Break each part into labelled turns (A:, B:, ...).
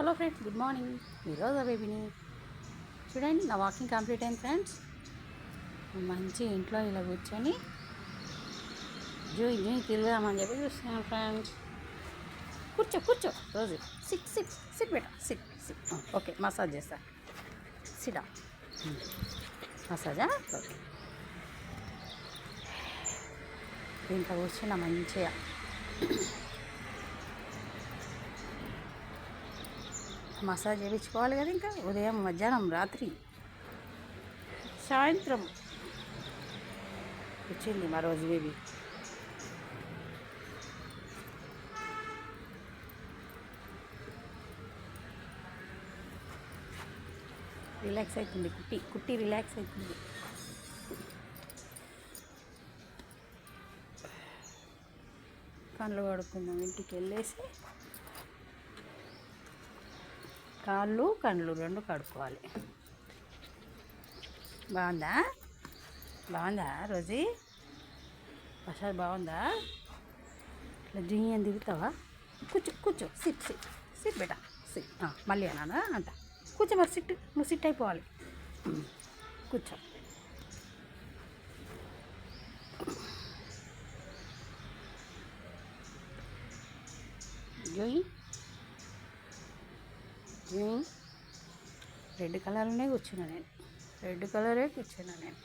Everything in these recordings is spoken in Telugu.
A: Hello friends, good morning. ఈరోజు బేబీని చూడండి, నా వాకింగ్ కంప్లీట్ అయింది ఫ్రెండ్స్. మంచి ఇంట్లో ఇలా కూర్చొని జూయి తిరుగుదామని చెప్పి చూస్తున్నాను ఫ్రెండ్స్. కూర్చో కూర్చో రోజు సిట్ సిట్ సిట్ బేటా సిట్ సిట్. ఓకే, మసాజ్ చేస్తా. సిడా మసాజా. ఓకే, దీంట్లో కూర్చున్నా మంచిగా. మసాజ్ చేయించుకోవాలి కదా, ఇంకా ఉదయం, మధ్యాహ్నం, రాత్రి, సాయంత్రం వచ్చింది మా రోజు బేబీ. రిలాక్స్ అవుతుంది, కుట్టి కుట్టి రిలాక్స్ అవుతుంది. కళ్ళు కడుక్కుందాం, ఇంటికి వెళ్ళేసి కాళ్ళు కండ్లు రెండు కడుక్కోవాలి. బాగుందా బాగుందా రోజీ? మసాజ్ బాగుందా? ఇట్లా జింగిని దిగుతావా? కూర్చో కూర్చో సిట్ సిట్ సిట్ బేటా సిట్. మళ్ళీ అన్నానా అంట. కూర్చో మరి, సిట్. నువ్వు సిట్ అయిపోవాలి. కూర్చో. జోయి రెడ్ కలర్లోనే కూర్చున్నా నేను. రెడ్ కలరే కూర్చున్నా నేను.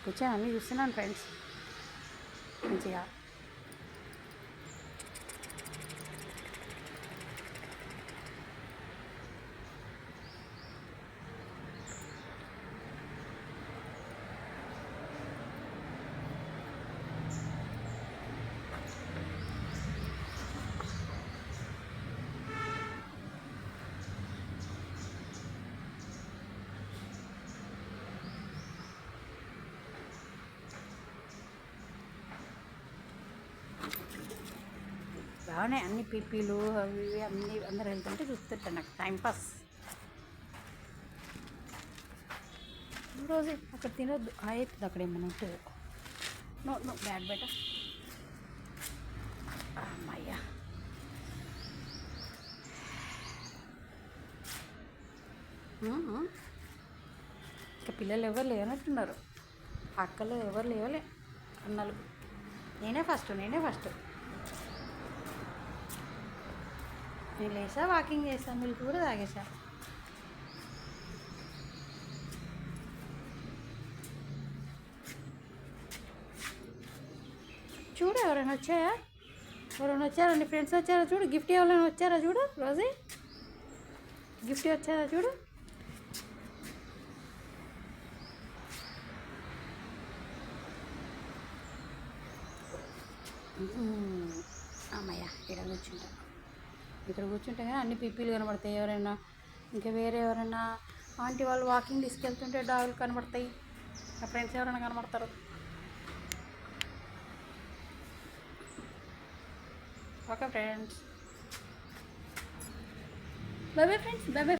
A: కూర్చొని అన్నీ చూస్తున్నాను ఫ్రెండ్స్ మంచిగా. బాగున్నాయి అన్ని పీపీలు అవి ఇవి అన్నీ. అందరు వెళ్తుంటే చూస్తుంటాను, నాకు టైంపాస్. రోజు అక్కడ తినొద్దు, అవుతుంది అక్కడ ఏమైనా ఉంటుంది. నో నో బ్యాడ్ బెట. అమ్మయ్యా, ఇంకా పిల్లలు ఎవరు లేనట్టున్నారు. అక్కలు ఎవరు లేవలే, అన్నలు. నేనే ఫస్ట్ నేను లేసా, వాకింగ్ చేసా, మిల్క్ కూడా తాగేసా. చూడు, ఎవరైనా వచ్చారా? నీ ఫ్రెండ్స్ వచ్చారా చూడు. గిఫ్ట్ ఎవరైనా వచ్చారా చూడు. రోజీ గిఫ్ట్ వచ్చారా చూడు. అమ్మయ్య, ఇక్కడ కూర్చుంటే కానీ అన్ని పీపీలు కనబడతాయి. ఎవరైనా ఇంకా వేరే ఎవరైనా ఆంటీ వాళ్ళు వాకింగ్ తీసుకెళ్తుంటే డాగులు కనబడతాయి. నా ఫ్రెండ్స్ ఎవరైనా కనబడతారు. Okay friends, bye bye friends, bye bye.